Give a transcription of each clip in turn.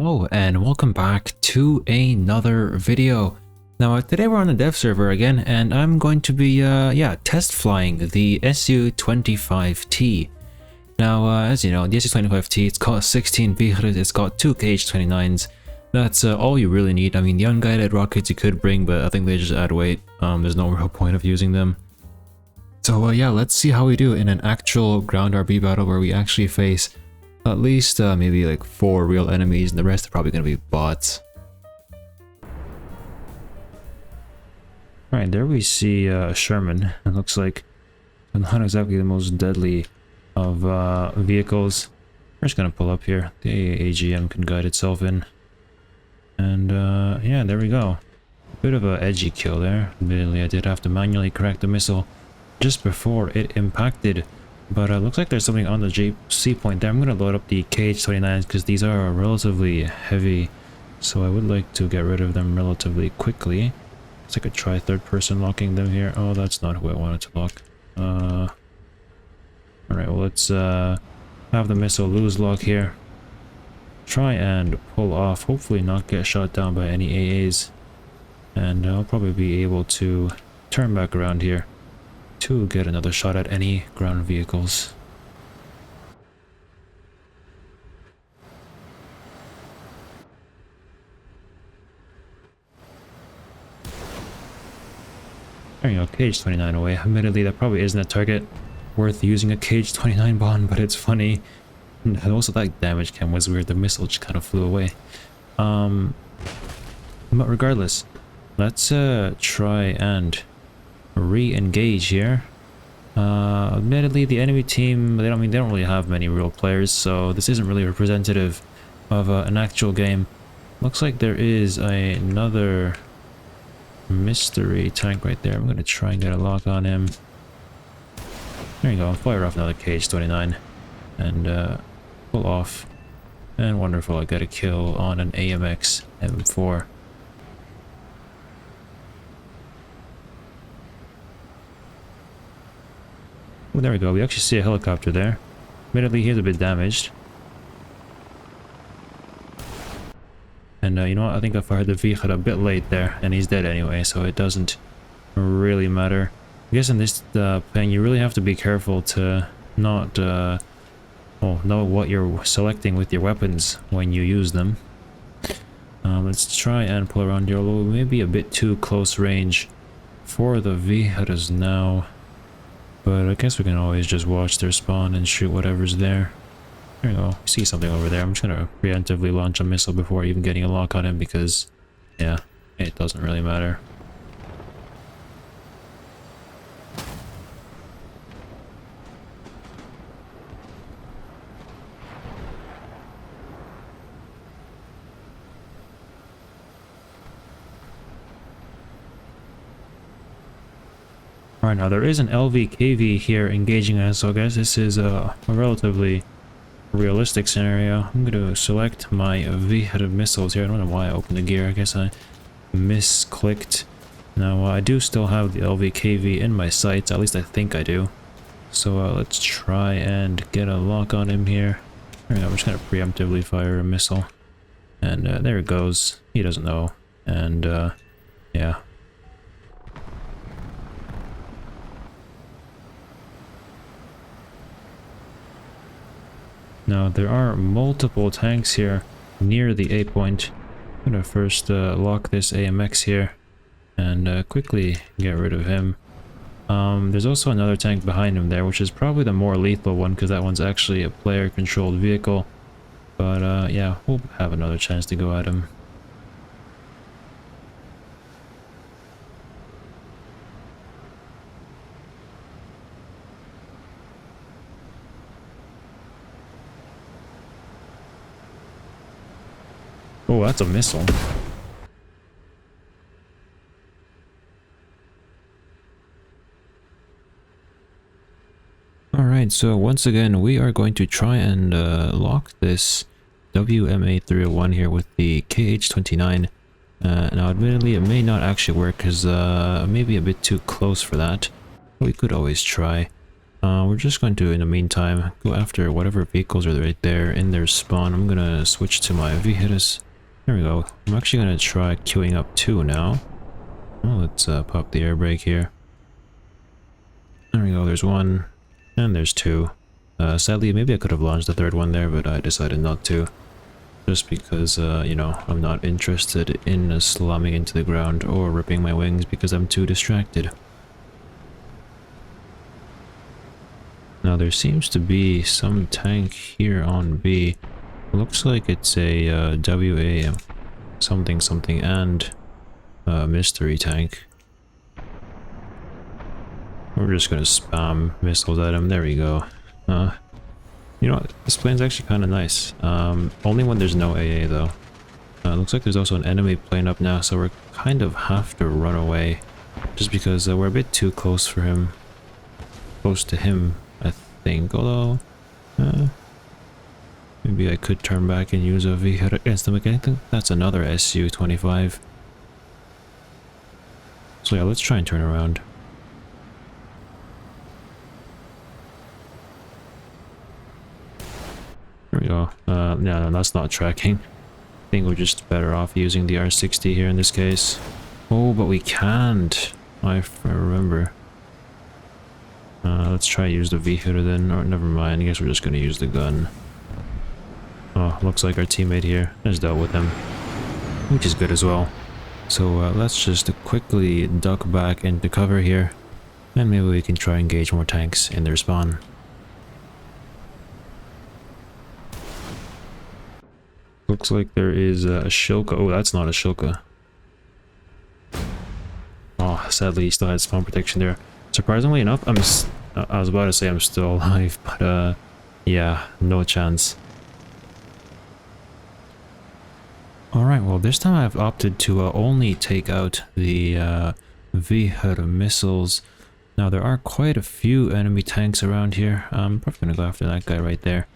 Hello and welcome back to another video. Now today we're on the dev server again and I'm going to be test flying the Su-25T. Now as you know, the Su-25T, it's got 16 Vikhr, it's got 2 KH-29s. That's all you really need. I mean, the unguided rockets you could bring, but I think they just add weight. There's no real point of using them. So yeah, let's see how we do in an actual ground RB battle where we actually face at least maybe like 4 real enemies, and the rest are probably going to be bots. Alright, there we see a Sherman. It looks like not exactly the most deadly of vehicles. We're just going to pull up here. The AGM can guide itself in. And yeah, there we go. Bit of a edgy kill there. Admittedly, I did have to manually correct the missile just before it impacted. But looks like there's something on the JC point there. I'm going to load up the KH-29s because these are relatively heavy. So I would like to get rid of them relatively quickly. It's like a try third person locking them here. Oh, that's not who I wanted to lock. Alright, well let's have the missile lose lock here. Try and pull off. Hopefully not get shot down by any AAs. And I'll probably be able to turn back around here to get another shot at any ground vehicles. There you go, KH-29 away. Admittedly, that probably isn't a target worth using a KH-29 bomb, but it's funny. And also that damage cam was weird, the missile just kind of flew away. But regardless, let's try and re-engage here. Admittedly, the enemy team, they don't really have many real players, so this isn't really representative of an actual game. Looks like there is another mystery tank right there. I'm going to try and get a lock on him. There you go, fire off another KH-29 and pull off. And wonderful, I got a kill on an AMX M4. Oh, there we go, we actually see a helicopter there. Admittedly, he's a bit damaged. And you know what, I think I fired the Vikhr a bit late there, and he's dead anyway, so it doesn't really matter. I guess in this thing, you really have to be careful to not know what you're selecting with your weapons when you use them. Let's try and pull around here, although maybe a bit too close range for the Vikhrs now. But I guess we can always just watch their spawn and shoot whatever's there. There you go. See something over there. I'm just gonna preemptively launch a missile before even getting a lock on him because, yeah, it doesn't really matter. Alright, now there is an LVKV here engaging us, so I guess this is a relatively realistic scenario. I'm going to select my Vikhr missiles here. I don't know why I opened the gear. I guess I misclicked. Now, I do still have the LVKV in my sights. At least I think I do. So let's try and get a lock on him here. There we go. We're just going to preemptively fire a missile. And there it goes. He doesn't know. And yeah. Now, there are multiple tanks here near the A point. I'm gonna first lock this AMX here and quickly get rid of him. There's also another tank behind him there, which is probably the more lethal one because that one's actually a player-controlled vehicle. But yeah, we'll have another chance to go at him. Oh, that's a missile. Alright, so once again, we are going to try and lock this WMA-301 here with the KH-29. Now, admittedly, it may not actually work because maybe a bit too close for that. But we could always try. We're just going to, in the meantime, go after whatever vehicles are right there in their spawn. I'm gonna switch to my Vikhr. There we go. I'm actually gonna try queuing up 2 now. Well, let's pop the air brake here. There we go, there's 1, and there's 2. Sadly, maybe I could have launched the 3rd one there, but I decided not to. Just because, you know, I'm not interested in slamming into the ground or ripping my wings because I'm too distracted. Now there seems to be some tank here on B. It looks like it's a WA something something and mystery tank. We're just gonna spam missiles at him. There we go. You know what? This plane's actually kind of nice. Only when there's no AA though. Looks like there's also an enemy plane up now, so we're kind of have to run away. Just because we're a bit too close for him. Close to him, I think. Although, maybe I could turn back and use a Vikhr against them again. I think that's another SU-25. So yeah, let's try and turn around. There we go. No, that's not tracking. I think we're just better off using the R60 here in this case. Oh, but we can't. I remember. Let's try use the Vikhr then. Or never mind. I guess we're just going to use the gun. Oh, looks like our teammate here has dealt with him, which is good as well. So let's just quickly duck back into cover here, and maybe we can try and engage more tanks in their spawn. Looks like there is a Shilka. Oh, that's not a Shilka. Oh, sadly he still had spawn protection there. Surprisingly enough, I was about to say I'm still alive, but yeah, no chance. Alright, well this time I've opted to only take out the Vikhr missiles. Now there are quite a few enemy tanks around here. I'm probably gonna go after that guy right there,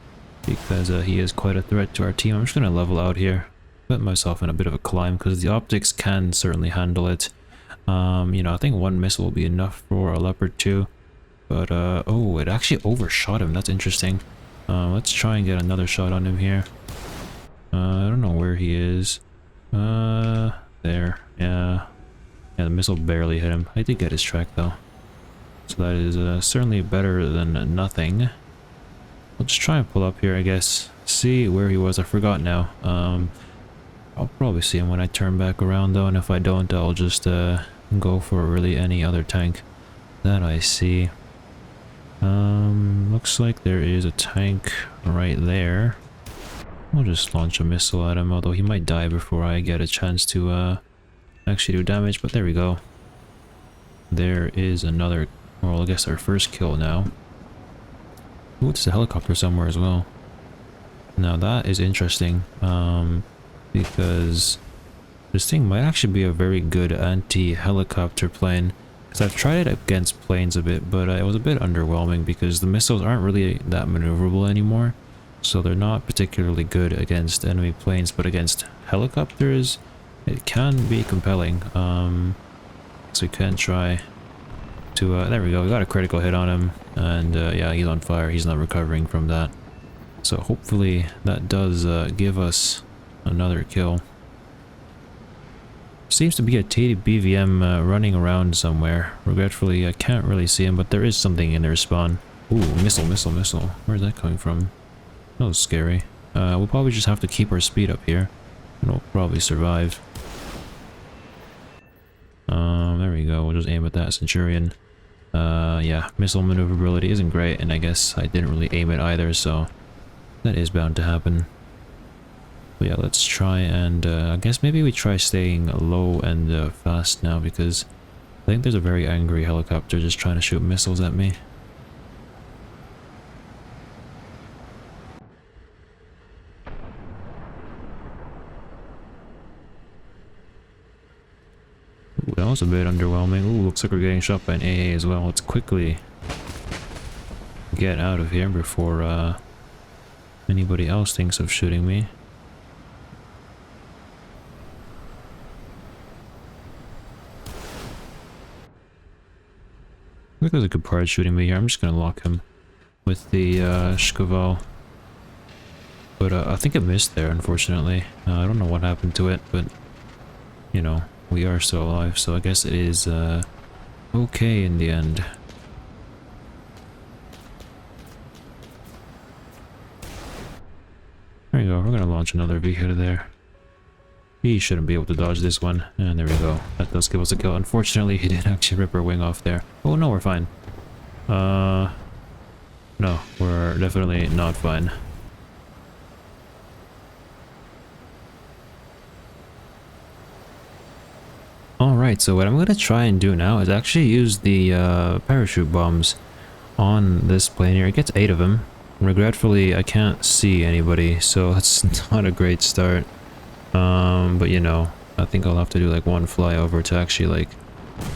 because he is quite a threat to our team. I'm just gonna level out here, put myself in a bit of a climb, because the optics can certainly handle it. You know, I think 1 missile will be enough for a Leopard 2. But, oh, it actually overshot him. That's interesting. Let's try and get another shot on him here. I don't know where he is. There. Yeah. Yeah, the missile barely hit him. I did get his track, though. So that is certainly better than nothing. I'll just try and pull up here, I guess. See where he was. I forgot now. I'll probably see him when I turn back around, though. And if I don't, I'll just go for really any other tank that I see. Looks like there is a tank right there. I'll just launch a missile at him, although he might die before I get a chance to actually do damage, but there we go. There is another, well, I guess our first kill now. Ooh, it's a helicopter somewhere as well. Now that is interesting, because this thing might actually be a very good anti-helicopter plane. Because I've tried it against planes a bit, but it was a bit underwhelming because the missiles aren't really that maneuverable anymore. So they're not particularly good against enemy planes, but against helicopters, it can be compelling. So we can try to, there we go, we got a critical hit on him, and yeah, he's on fire, he's not recovering from that. So hopefully that does give us another kill. Seems to be a BVM running around somewhere. Regretfully, I can't really see him, but there is something in their spawn. Ooh, missile. Where's that coming from? That was scary. We'll probably just have to keep our speed up here, and we'll probably survive. There we go. We'll just aim at that Centurion. Yeah, missile maneuverability isn't great, and I guess I didn't really aim it either, so that is bound to happen. But yeah, let's try and, I guess maybe we try staying low and fast now, because I think there's a very angry helicopter just trying to shoot missiles at me. Ooh, that was a bit underwhelming. Ooh, looks like we're getting shot by an AA as well. Let's quickly get out of here before anybody else thinks of shooting me. think there's a good part shooting me here. I'm just gonna lock him with the Shkoval. But I think it missed there, unfortunately. I don't know what happened to it, but you know, we are still alive, so I guess it is okay in the end. There you go, we're gonna launch another Vikhr there. He shouldn't be able to dodge this one, and there we go. That does give us a kill. Unfortunately, he did actually rip our wing off there. Oh no, we're fine. No, we're definitely not fine. Alright, so what I'm going to try and do now is actually use the parachute bombs on this plane here. It gets 8 of them. Regretfully, I can't see anybody, so that's not a great start. But you know, I think I'll have to do like one flyover to actually like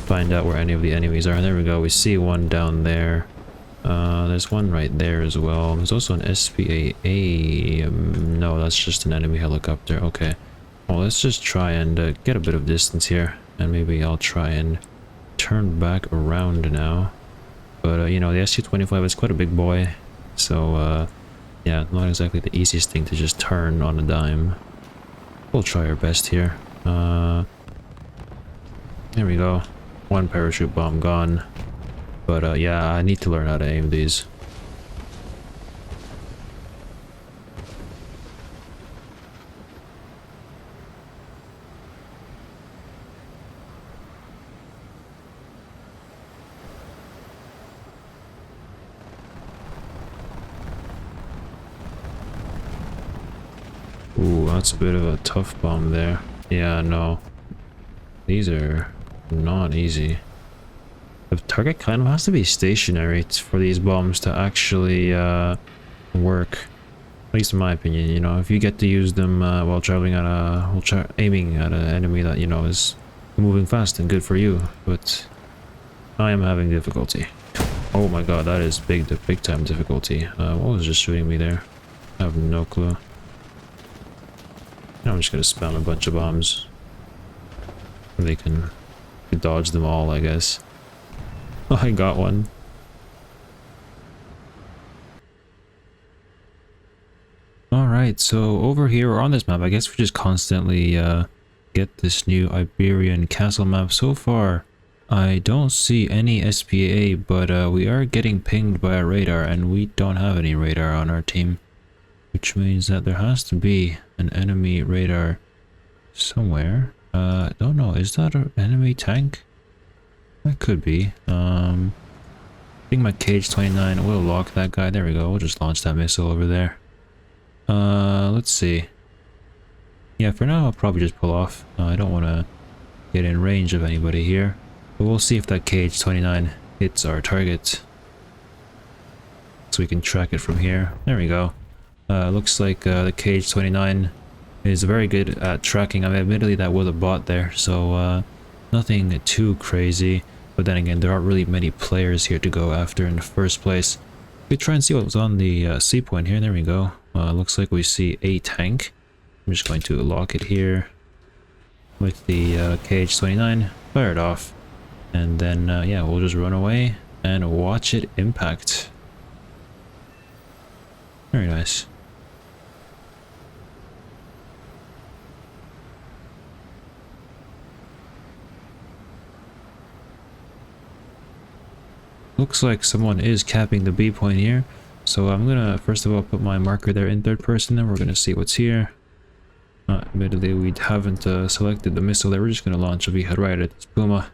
find out where any of the enemies are. And there we go, we see one down there. There's one right there as well. There's also an SPAA. No, that's just an enemy helicopter. Okay. Well, let's just try and get a bit of distance here. And maybe I'll try and turn back around now. But, you know, the SU-25 is quite a big boy. So, yeah, not exactly the easiest thing to just turn on a dime. We'll try our best here. There we go. One parachute bomb gone. But, yeah, I need to learn how to aim these. Ooh, that's a bit of a tough bomb there. Yeah, no. These are not easy. The target kind of has to be stationary for these bombs to actually work. At least in my opinion, you know, if you get to use them while traveling at aiming at an enemy that, you know, is moving fast and good for you, but I am having difficulty. Oh my god, that is big time difficulty. What was just shooting me there? I have no clue. I'm just gonna spam a bunch of bombs. They can dodge them all, I guess. Oh, I got one. Alright, so over here, or on this map, I guess we just constantly get this new Iberian castle map. So far, I don't see any SPA, but we are getting pinged by a radar, and we don't have any radar on our team. Which means that there has to be an enemy radar somewhere. Don't know, is that an enemy tank? That could be. I think my Kh-29 will lock that guy. There we go, we'll just launch that missile over there. Let's see. Yeah, for now I'll probably just pull off. I don't want to get in range of anybody here. But we'll see if that Kh-29 hits our target. So we can track it from here. There we go. Looks like the Kh-29 is very good at tracking. I mean, admittedly that was a bot there, so nothing too crazy. But then again, there aren't really many players here to go after in the first place. We try and see what was on the C point here. There we go. Looks like we see a tank. I'm just going to lock it here with the Kh-29, fire it off, and then yeah, we'll just run away and watch it impact. Very nice. Looks like someone is capping the B point here, so I'm gonna first of all put my marker there in third person, then we're gonna see what's here. Admittedly, we haven't selected the missile there. We're just gonna launch a Vikhr right at this Puma,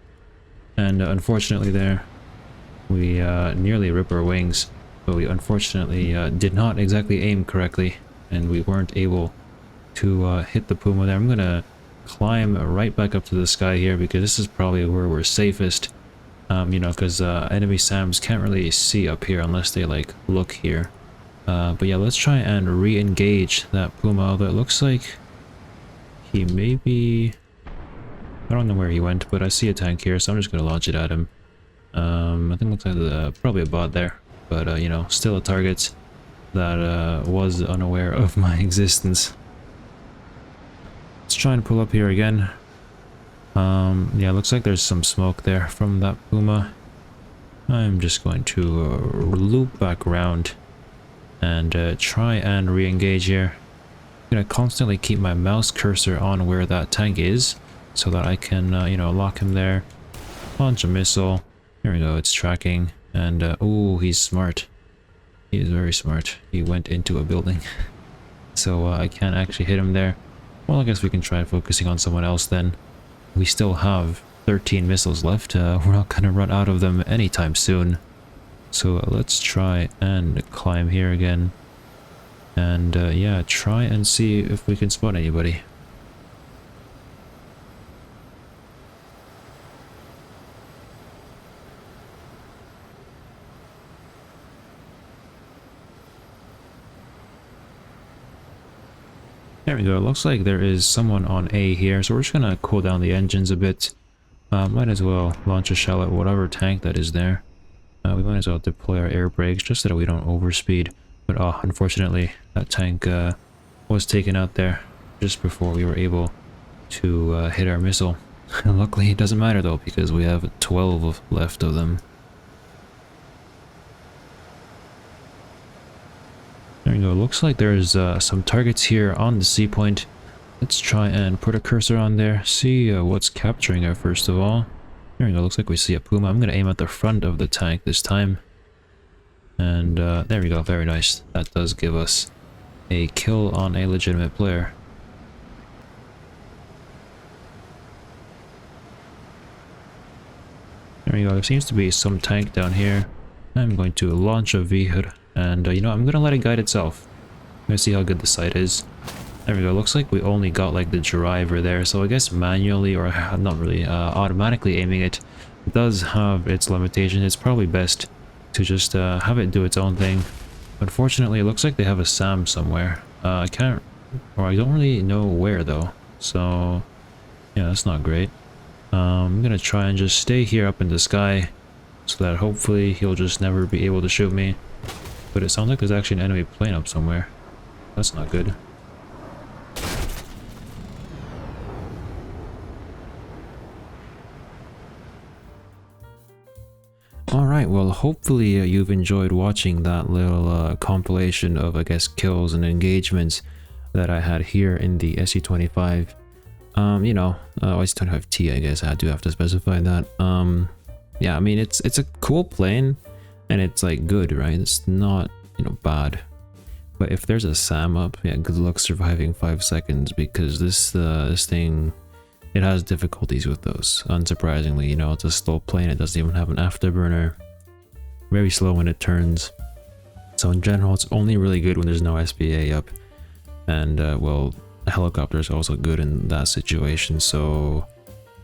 and unfortunately there we nearly rip our wings, but we unfortunately did not exactly aim correctly, and we weren't able to hit the Puma there. I'm gonna climb right back up to the sky here because this is probably where we're safest. You know, because enemy SAMs can't really see up here unless they like look here. But yeah, let's try and re-engage that Puma, although it looks like he may be... I don't know where he went, but I see a tank here, so I'm just going to launch it at him. I think it looks like probably a bot there, but you know, still a target that was unaware of my existence. Let's try and pull up here again. Yeah, looks like there's some smoke there from that Puma. I'm just going to loop back around and try and re-engage here. I'm gonna constantly keep my mouse cursor on where that tank is so that I can, you know, lock him there. Launch a missile. There we go, it's tracking. And, oh, he's smart. He is very smart. He went into a building. So I can't actually hit him there. Well, I guess we can try focusing on someone else then. We still have 13 missiles left. We're not gonna run out of them anytime soon. So let's try and climb here again. And yeah, try and see if we can spot anybody. There we go. It looks like there is someone on A here, so we're just gonna cool down the engines a bit. Might as well launch a shell at whatever tank that is there. We might as well deploy our air brakes just so that we don't overspeed. But unfortunately, that tank was taken out there just before we were able to hit our missile. Luckily, it doesn't matter though, because we have 12 left of them. There we go. Looks like there's some targets here on the C point. Let's try and put a cursor on there. See what's capturing her first of all. There we go. Looks like we see a Puma. I'm going to aim at the front of the tank this time. And there we go. Very nice. That does give us a kill on a legitimate player. There we go. There seems to be some tank down here. I'm going to launch a Vikhr. And, you know, I'm gonna let it guide itself. I'm gonna see how good the sight is. There we go. Looks like we only got, like, the driver there. So I guess manually, or not really, automatically aiming it does have its limitations. It's probably best to just have it do its own thing. Unfortunately, it looks like they have a SAM somewhere. I can't, or I don't really know where, though. So, yeah, that's not great. I'm gonna try and just stay here up in the sky so that hopefully he'll just never be able to shoot me. But it sounds like there's actually an enemy plane up somewhere. That's not good. Alright, well hopefully you've enjoyed watching that little compilation of, I guess, kills and engagements that I had here in the SU-25. You know, SU-25T, I guess I do have to specify that. Yeah, I mean, it's a cool plane. And it's like good, right? It's not, you know, bad. But if there's a SAM up, yeah, good luck surviving 5 seconds, because this thing, it has difficulties with those. Unsurprisingly, you know, it's a slow plane. It doesn't even have an afterburner. Very slow when it turns. So in general, it's only really good when there's no SPA up. And well, a helicopter is also good in that situation. So,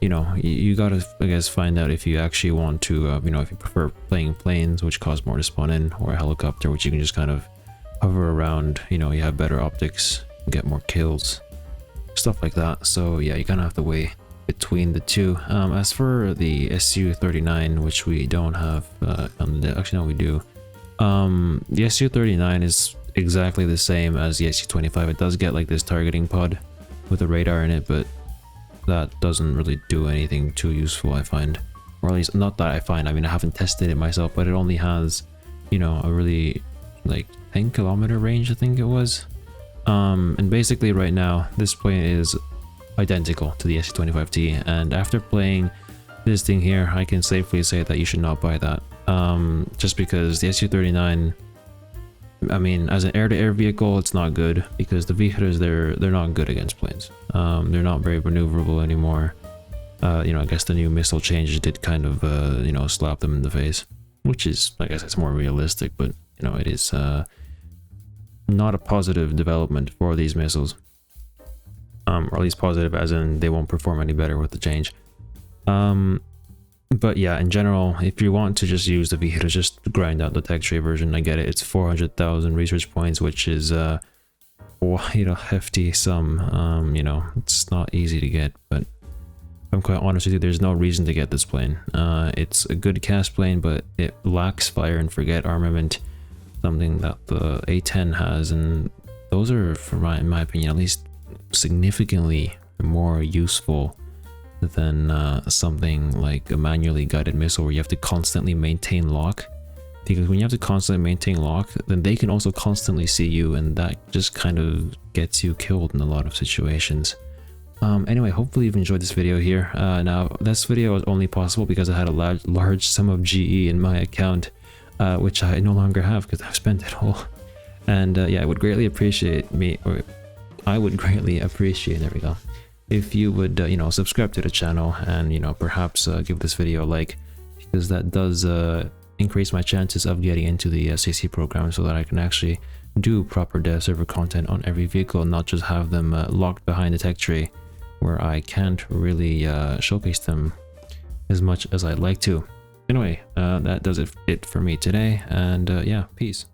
you know, you gotta, I guess, find out if you actually want to, you know, if you prefer playing planes, which cost more to spawn in, or a helicopter, which you can just kind of hover around, you know, you have better optics, get more kills, stuff like that. So yeah, you kind of have to weigh between the two. As for the SU-39, which we don't have, actually no, we do. The SU-39 is exactly the same as the SU-25. It does get like this targeting pod with a radar in it, but that doesn't really do anything too useful, I find. Or at least, not that I find, I mean, I haven't tested it myself, but it only has, you know, a really, like, 10-kilometer range, I think it was. And basically right now, this plane is identical to the SU-25T, and after playing this thing here, I can safely say that you should not buy that. Just because the SU-39, I mean, as an air-to-air vehicle, it's not good, because the Vikhrs, they're not good against planes. They're not very maneuverable anymore. You know, I guess the new missile changes did kind of, you know, slap them in the face, which is, I guess it's more realistic, but, you know, it is not a positive development for these missiles. Or at least positive as in they won't perform any better with the change. But yeah, in general, if you want to just use the Vikhr, just grind out the tech tray version. I get it, it's 400,000 research points, which is quite a hefty sum. You know, it's not easy to get, but I'm quite honest with you, there's no reason to get this plane. It's a good cast plane, but it lacks fire and forget armament, something that the A10 has, and those are, in my opinion, at least significantly more useful than something like a manually guided missile where you have to constantly maintain lock. Because when you have to constantly maintain lock, then they can also constantly see you, and that just kind of gets you killed in a lot of situations. Anyway, hopefully you've enjoyed this video here. Now, this video was only possible because I had a large sum of GE in my account, which I no longer have because I've spent it all. And yeah, I would greatly appreciate there we go, if you would, you know, subscribe to the channel and, you know, perhaps give this video a like, because that does increase my chances of getting into the CC program so that I can actually do proper dev server content on every vehicle and not just have them locked behind the tech tree where I can't really showcase them as much as I'd like to. Anyway, that does it for me today, and yeah, peace.